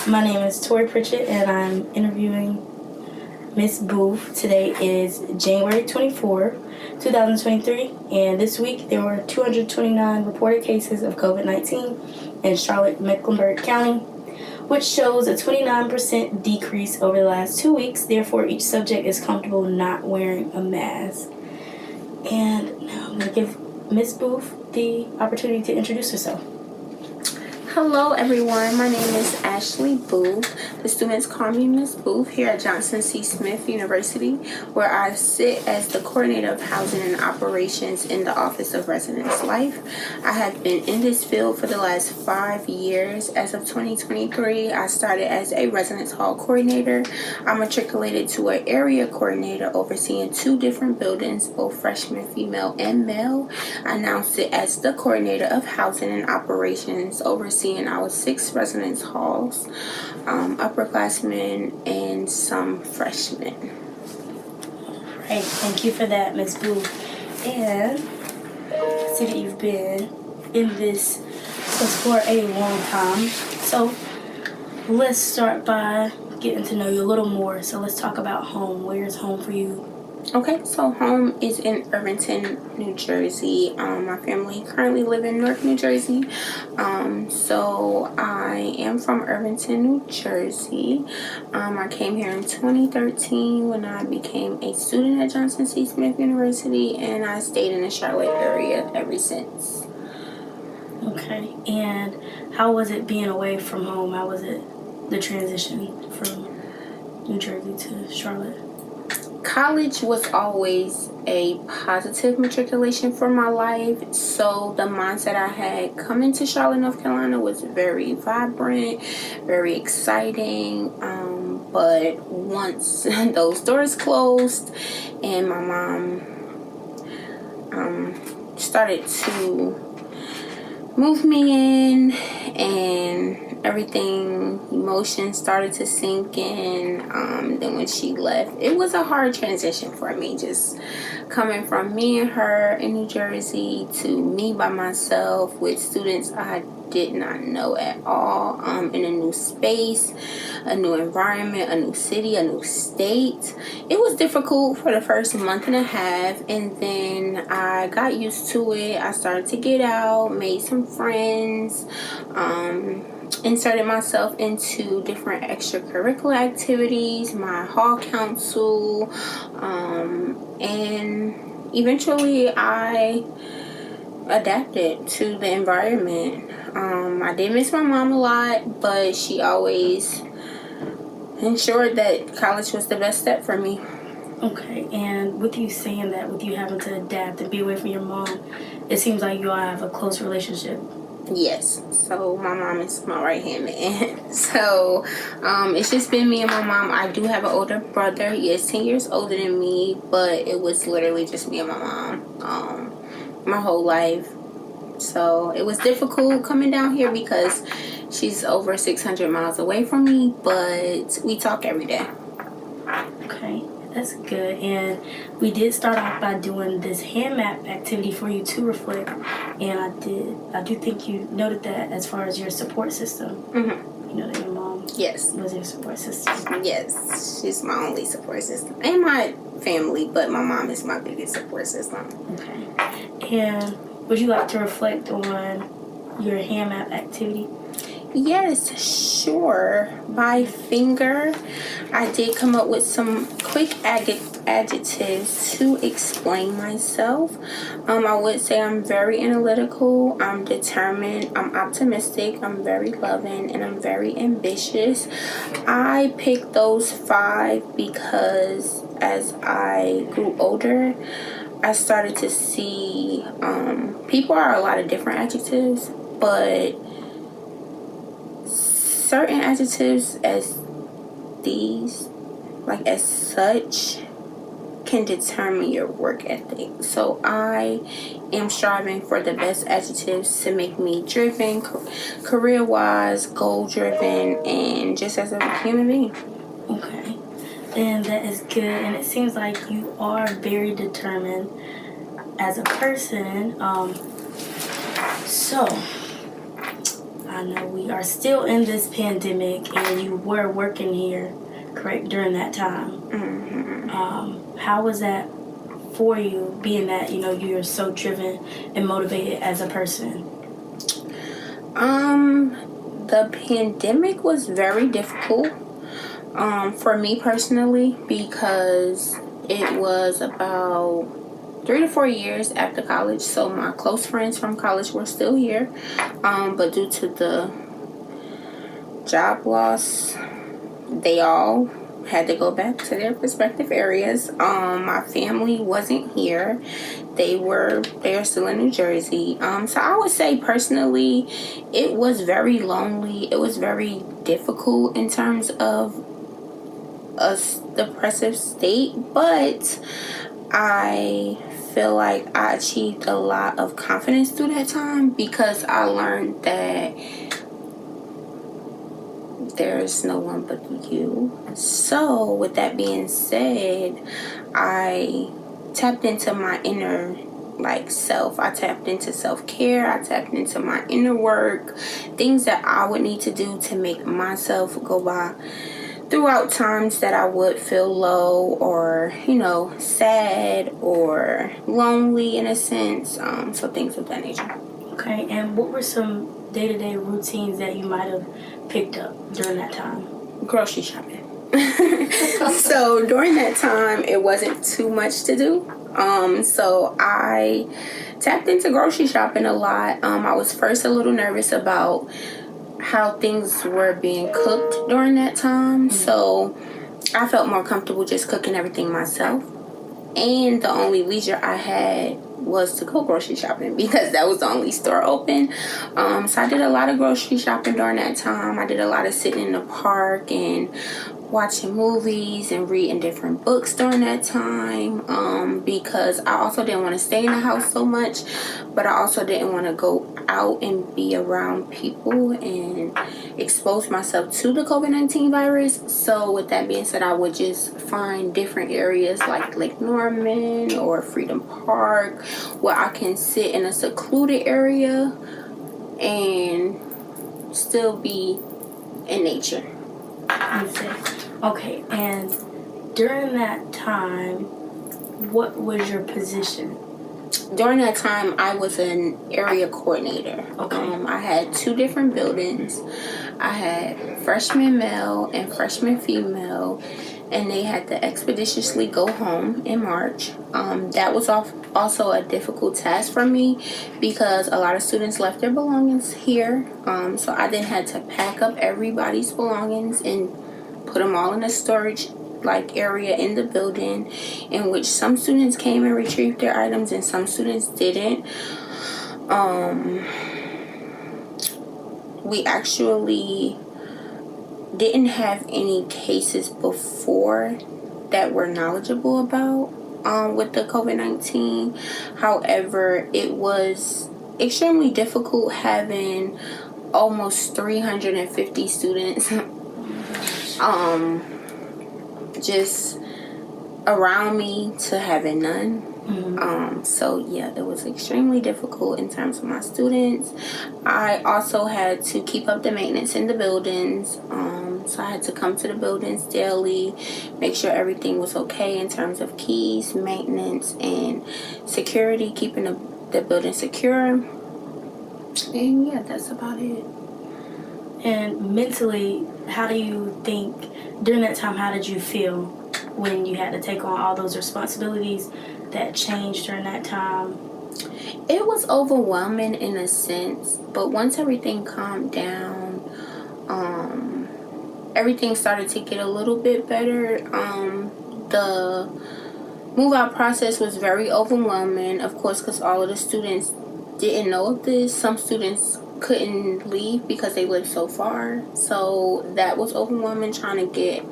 My name is Tori Pritchett, and I'm interviewing Miss Booth. Today is January 24, 2023, and this week there were 229 reported cases of COVID-19 in Charlotte, Mecklenburg County, which shows a 29% decrease over the last 2 weeks. Therefore, each subject is comfortable not wearing a mask. And now I'm going to give Miss Booth the opportunity to introduce herself. Hello everyone, my name is Ashley Booth. The students call me Miss Booth here at Johnson C. Smith University, where I sit as the coordinator of housing and operations in the Office of Residence Life. I have been in this field for the last 5 years. As of 2023, I started as a residence hall coordinator. I matriculated to an area coordinator overseeing 2 different buildings, both freshman female and male. I now sit as the coordinator of housing and operations overseeing our 6 residence halls, upperclassmen, and some freshmen. Right, thank you for that, Ms. Booth. And I see that you've been in this place for a long time. So let's start by getting to know you a little more. So let's talk about home. Where's home for you? Okay, so home is in Irvington, New Jersey. My family currently live in Newark, New Jersey. So I am from Irvington, New Jersey. I came here in 2013 when I became a student at Johnson C. Smith University, and I stayed in the Charlotte area ever since. Okay, and how was it being away from home? How was it, the transition from New Jersey to Charlotte? College was always a positive matriculation for my life, so the mindset I had coming to Charlotte, North Carolina was very vibrant, very exciting, but once those doors closed and my mom started to move me in and everything, emotions started to sink in. Then when she left, it was a hard transition for me, just coming from me and her in New Jersey to me by myself with students I did not know at all, in a new space, a new environment, a new city, a new state. It was difficult for the first month and a half, and then I got used to it. I started to get out, made some friends, inserted myself into different extracurricular activities, my hall council, and eventually I adapted to the environment. I did miss my mom a lot, but she always ensured that college was the best step for me. Okay, and with you saying that, with you having to adapt and be away from your mom, it seems like you all have a close relationship. Yes, so my mom is my right hand man. So it's just been me and my mom. I do have an older brother. He is 10 years older than me, but it was literally just me and my mom my whole life. So it was difficult coming down here because she's over 600 miles away from me, but we talk every day. Okay, that's good. And we did start off by doing this hand map activity for you to reflect, and I do think you noted that as far as your support system. Mm-hmm. You know that your mom was your support system. Yes, she's my only support system, and my family, but my mom is my biggest support system. Okay. And would you like to reflect on your hand map activity? Yes, sure. By finger, I did come up with some quick adjectives to explain myself. I would say I'm very analytical, I'm determined, I'm optimistic, I'm very loving, and I'm very ambitious. I picked those 5 because as I grew older, I started to see people are a lot of different adjectives, but certain adjectives as these, like as such, can determine your work ethic. So I am striving for the best adjectives to make me driven, career-wise, goal-driven, and just as a human being. Okay. And that is good. And it seems like you are very determined as a person. So I know we are still in this pandemic, and you were working here, correct, during that time. How was that for you, being that, you're so driven and motivated as a person? The pandemic was very difficult for me personally, because it was about 3 to 4 years after college. So my close friends from college were still here, but due to the job loss, they all had to go back to their respective areas. My family wasn't here. They are still in New Jersey. So I would say personally, it was very lonely. It was very difficult in terms of a depressive state, but I feel like I achieved a lot of confidence through that time, because I learned that there's no one but you. So with that being said, I tapped into my inner self. I tapped into self-care. I tapped into my inner work, things that I would need to do to make myself go by throughout times that I would feel low or, sad or lonely in a sense. So things of that nature. Okay, and what were some day-to-day routines that you might have picked up during that time? Grocery shopping. So during that time, it wasn't too much to do. So I tapped into grocery shopping a lot. I was first a little nervous about how things were being cooked during that time. So I felt more comfortable just cooking everything myself. And the only leisure I had was to go grocery shopping, because that was the only store open. So I did a lot of grocery shopping during that time. I did a lot of sitting in the park and watching movies and reading different books during that time, because I also didn't want to stay in the house so much, but I also didn't want to go out and be around people and expose myself to the COVID-19 virus. So with that being said, I would just find different areas like Lake Norman or Freedom Park where I can sit in a secluded area and still be in nature. Okay, and during that time, what was your position? During that time, I was an area coordinator. Okay. I had 2 different buildings. I had freshman male and freshman female, and they had to expeditiously go home in March. That was also a difficult task for me, because a lot of students left their belongings here. So I then had to pack up everybody's belongings and put them all in a storage area in the building, in which some students came and retrieved their items and some students didn't. We actually didn't have any cases before that we're knowledgeable about with the COVID-19. However, it was extremely difficult having almost 350 students just around me to having none. So yeah, it was extremely difficult in terms of my students. I also had to keep up the maintenance in the buildings. So I had to come to the buildings daily, make sure everything was okay in terms of keys, maintenance, and security, keeping the building secure. And yeah, that's about it. And mentally, how do you think, during that time, how did you feel when you had to take on all those responsibilities that changed during that time? It was overwhelming in a sense, but once everything calmed down, everything started to get a little bit better. The move out process was very overwhelming, of course, because all of the students didn't know of this. Some students couldn't leave because they lived so far, so that was overwhelming, trying to get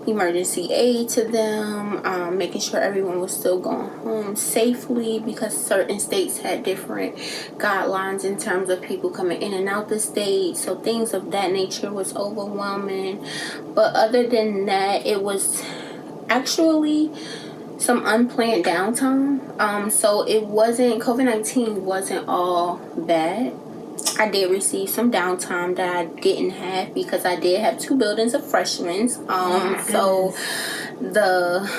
emergency aid to them, making sure everyone was still going home safely, because certain states had different guidelines in terms of people coming in and out the state. So things of that nature was overwhelming. But other than that, it was actually some unplanned downtime. So it wasn't, COVID-19 wasn't all bad. I did receive some downtime that I didn't have because I did have 2 buildings of freshmen. So the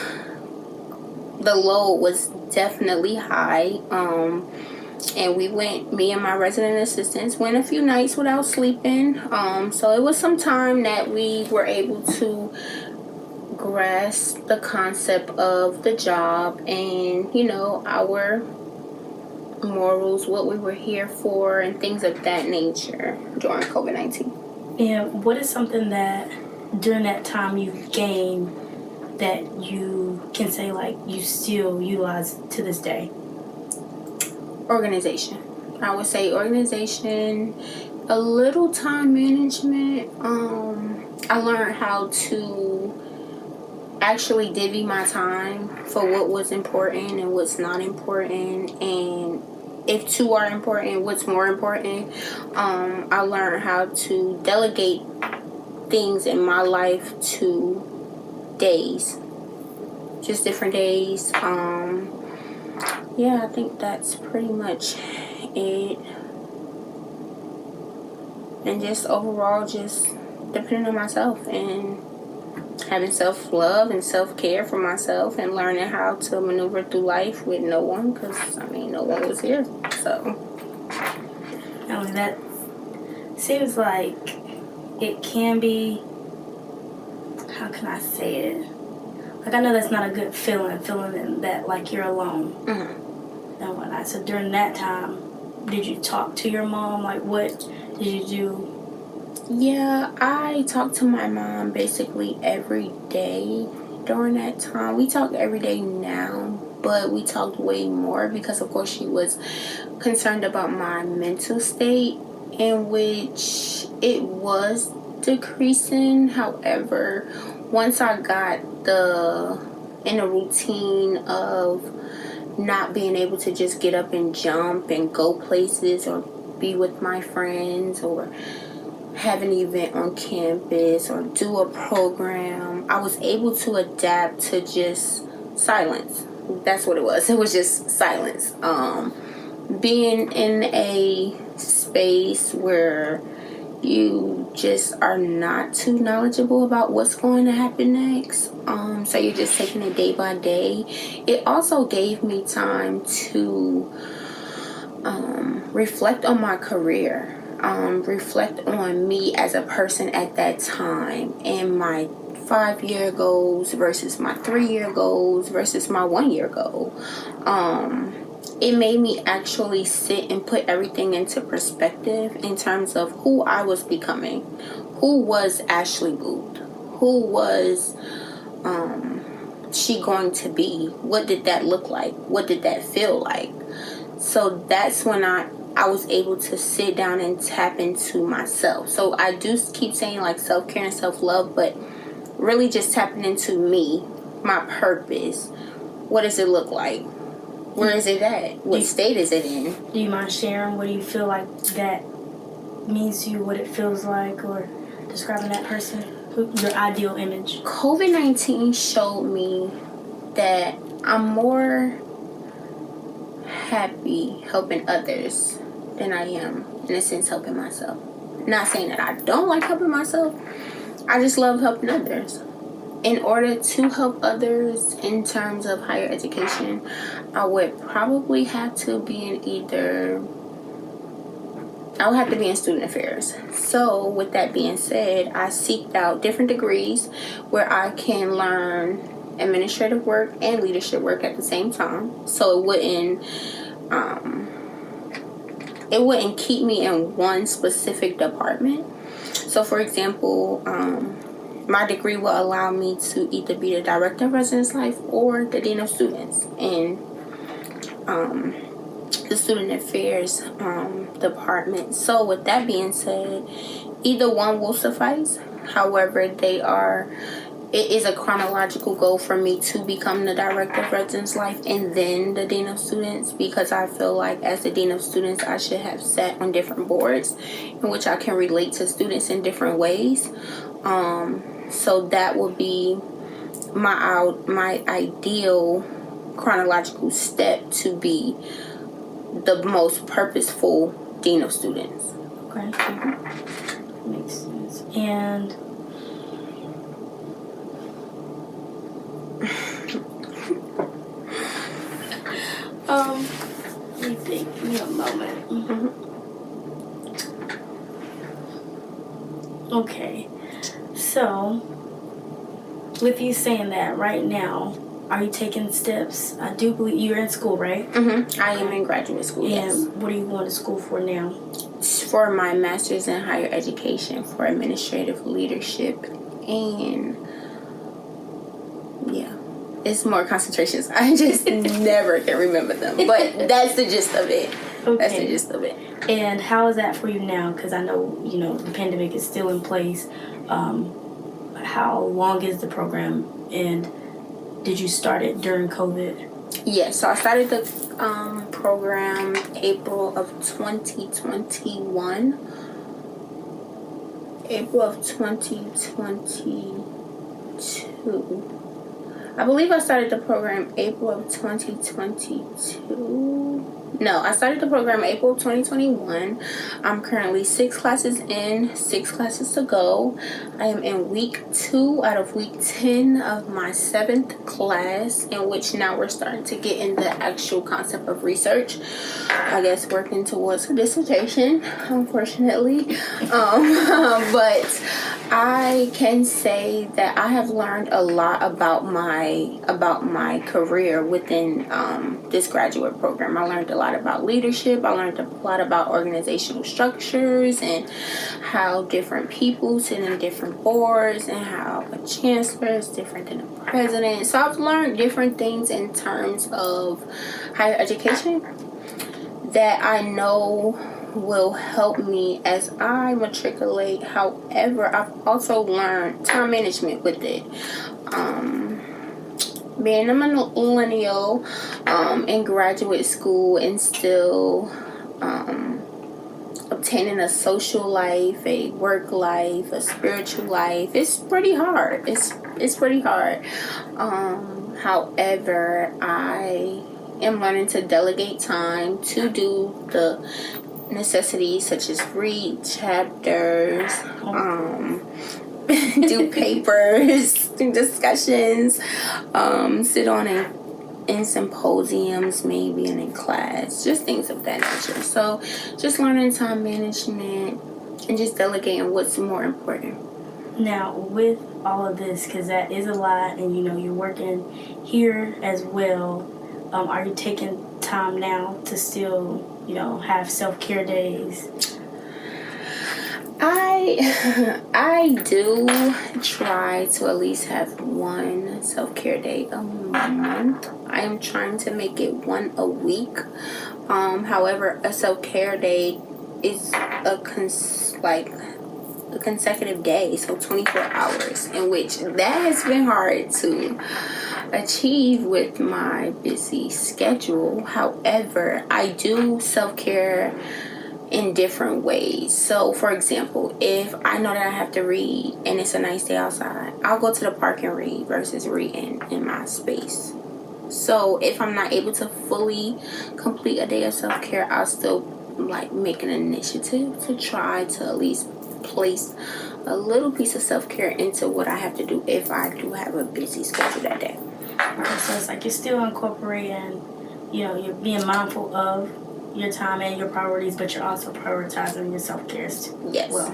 load was definitely high. And me and my resident assistants went a few nights without sleeping. So it was some time that we were able to grasp the concept of the job and, our morals, what we were here for, and things of that nature during COVID-19. And what is something that during that time you gained that you can say like you still utilize to this day? Organization. I would say organization, a little time management. I learned how to actually divvy my time for what was important and what's not important, and if 2 are important, what's more important. I learned how to delegate things in my life to days, just different days. I think that's pretty much it. And just overall, just depending on myself and having self-love and self-care for myself and learning how to maneuver through life with no one, because, no one was here. So. That seems like it can be, how can I say it? Like, I know that's not a good feeling that, like, you're alone. Mm-hmm. And whatnot. So during that time, did you talk to your mom? Like, what did you do? Yeah, I talked to my mom basically every day during that time. We talk every day now, but we talked way more because, of course, she was concerned about my mental state, in which it was decreasing. However, once I got in a routine of not being able to just get up and jump and go places or be with my friends or have an event on campus or do a program, I was able to adapt to just silence. That's what it was. It was just silence. Being in a space where you just are not too knowledgeable about what's going to happen next. So you're just taking it day by day. It also gave me time to reflect on my career. Reflect on me as a person at that time and my 5-year goals versus my 3-year goals versus my 1-year goal. It made me actually sit and put everything into perspective in terms of who I was becoming. Who was Ashley Booth? Who was she going to be? What did that look like? What did that feel like? So that's when I was able to sit down and tap into myself. So I do keep saying like self-care and self-love, but really just tapping into me, my purpose. What does it look like? Where is it at? What state is it in? Do you mind sharing what do you feel like that means to you, what it feels like, or describing that person, your ideal image? COVID-19 showed me that I'm more happy helping others than I am, in a sense, helping myself. Not saying that I don't like helping myself. I just love helping others. In order to help others in terms of higher education, I would probably have to be in student affairs. So with that being said, I seeked out different degrees where I can learn administrative work and leadership work at the same time. So it wouldn't keep me in one specific department. So for example, my degree will allow me to either be the director of residence life or the dean of students in the student affairs department. So with that being said, either one will suffice. However, it is a chronological goal for me to become the director of residence life and then the dean of students, because I feel like as the dean of students, I should have sat on different boards in which I can relate to students in different ways. So that would be my ideal chronological step to be the most purposeful dean of students. Okay. Makes sense. And let me think. Give me a moment. Okay. So, with you saying that right now, are you taking steps? I do believe you're in school, right? I am in graduate school, yes. And what are you going to school for now? For my master's in higher education for administrative leadership, and yeah, it's more concentrations. I just never can remember them, but that's the gist of it. Okay. That's the gist of it. And how is that for you now? Because I know, the pandemic is still in place. How long is the program, and did you start it during COVID? Yes, so I started the program April of 2021. April of 2022. I believe I started the program April of 2022. No, I started the program April of 2021. I'm currently 6 classes in, 6 classes to go. I am in week 2 out of week 10 of my 7th class, in which now we're starting to get in the actual concept of research. I guess working towards a dissertation, unfortunately. But I can say that I have learned a lot about my career within this graduate program. I learned a lot about leadership. I learned a lot about organizational structures and how different people sit in different boards and how a chancellor is different than a president. So I've learned different things in terms of higher education that I know will help me as I matriculate. However, I've also learned time management with it. Being a millennial in graduate school and still obtaining a social life, a work life, a spiritual life, it's pretty hard. It's pretty hard. However, I am learning to delegate time to do the necessities such as read chapters, do papers, do discussions, sit on in symposiums maybe and in class, just things of that nature. So just learning time management and just delegating what's more important. Now, with all of this, because that is a lot, and you're working here as well, are you taking time now to still have self-care days? I do try to at least have one self-care day a month. I am trying to make it one a week. However, a self-care day is a consecutive day, so 24 hours, in which that has been hard to achieve with my busy schedule. However, I do self-care in different ways. So for example, if I know that I have to read and it's a nice day outside, I'll go to the park and read versus reading in my space. So if I'm not able to fully complete a day of self-care, I'll still make an initiative to try to at least place a little piece of self-care into what I have to do if I do have a busy schedule that day. Okay, so it's you're still incorporating, you're being mindful of your time and your priorities, but you're also prioritizing your self-care too. Yes. Well,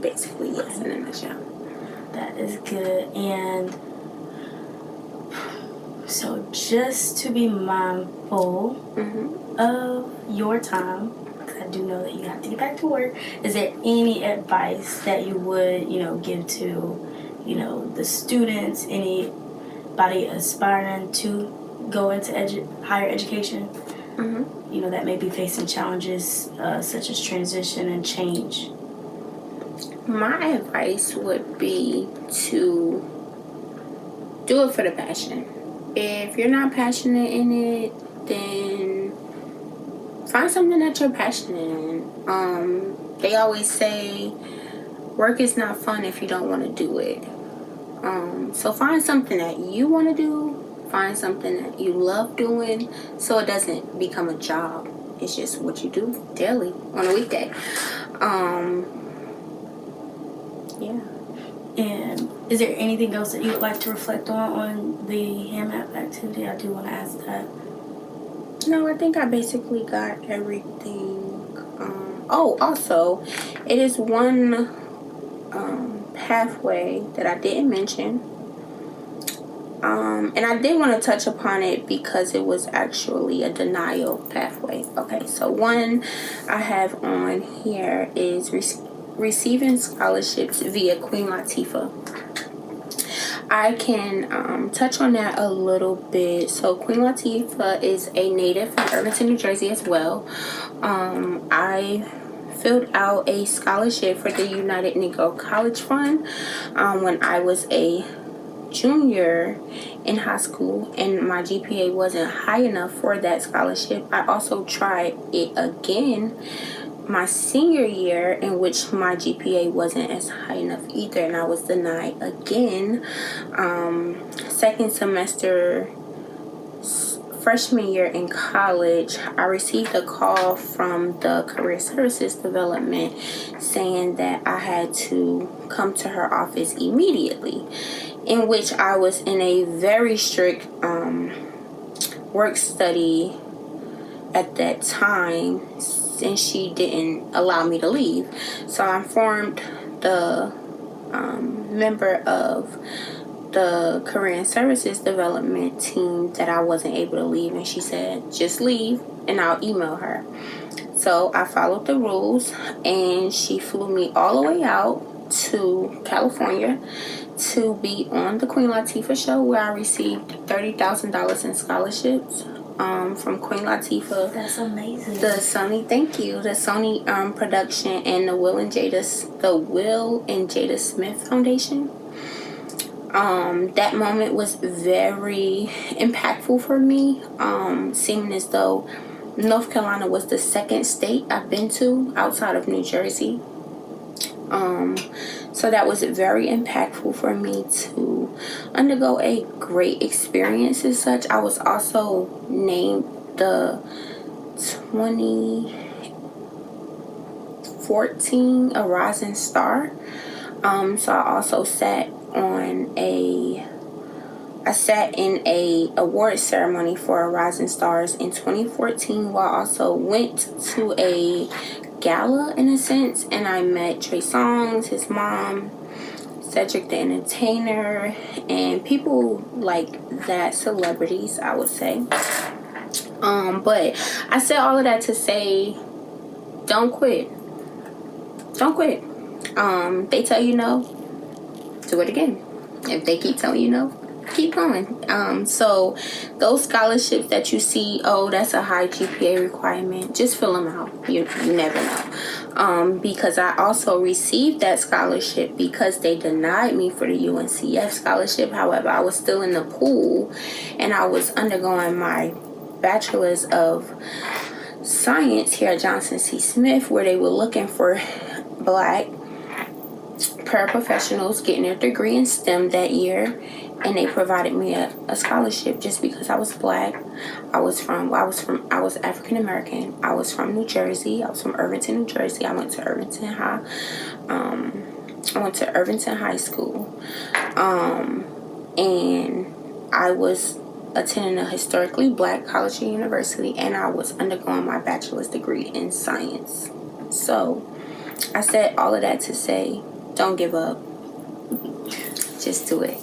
basically, yes, in a nutshell. That is good. And so just to be mindful of your time, because I do know that you have to get back to work, is there any advice that you would, give to, the students, anybody aspiring to go into higher education? That may be facing challenges such as transition and change? My advice would be to do it for the passion. If you're not passionate in it, then find something that you're passionate in. They always say work is not fun if you don't want to do it. So find something that you want to do. Find something that you love doing so it doesn't become a job. it's just what you do daily on a weekday. Yeah. And is there anything else that you would like to reflect on the hand map activity? I do want to ask that. No, I think I basically got everything. Also, it is one pathway that I didn't mention. And I did want to touch upon it because it was actually a denial pathway. Okay, so one I have on here is receiving scholarships via Queen Latifah. I can touch on that a little bit. So Queen Latifah is a native from Irvington, New Jersey as well. I filled out a scholarship for the United Negro College Fund when I was a junior in high school and my GPA wasn't high enough for that scholarship. I also tried it again my senior year, in which my GPA wasn't as high enough either, and I was denied again. Second semester, freshman year in college, I received a call from the Career Services Development saying that I had to come to her office immediately, in which I was in a very strict work study at that time, and she didn't allow me to leave. So I informed the member of the Career and Services Development team that I wasn't able to leave, and she said, just leave and I'll email her. So I followed the rules, and she flew me all the way out to California to be on the Queen Latifah show, where I received $30,000 in scholarships from Queen Latifah. That's amazing. The Sony, thank you. The Sony production and the Will and Jada Smith Foundation. That moment was very impactful for me, seeming as though North Carolina was the second state I've been to outside of New Jersey. So that was very impactful for me to undergo a great experience as such. I was also named the 2014 A Rising Star. So I also sat in a award ceremony for A Rising Stars in 2014, while I also went to a gala in a sense, and I met Trey Songz, his mom, Cedric the Entertainer, and people like that, celebrities, I would say. But I said all of that to say, don't quit. Don't quit. They tell you no, do it again. If they keep telling you no, keep going. So those scholarships that you see, oh, that's a high GPA requirement, just fill them out. You never know. Because I also received that scholarship because they denied me for the UNCF scholarship. However, I was still in the pool, and I was undergoing my Bachelor's of Science here at Johnson C. Smith, where they were looking for Black paraprofessionals getting their degree in STEM that year, and they provided me a scholarship just because I was Black. I was African American. I was from New Jersey. I was from Irvington, New Jersey. I went to Irvington High School, and I was attending a historically Black college and university, and I was undergoing my bachelor's degree in science. So I said all of that to say, don't give up. Just do it.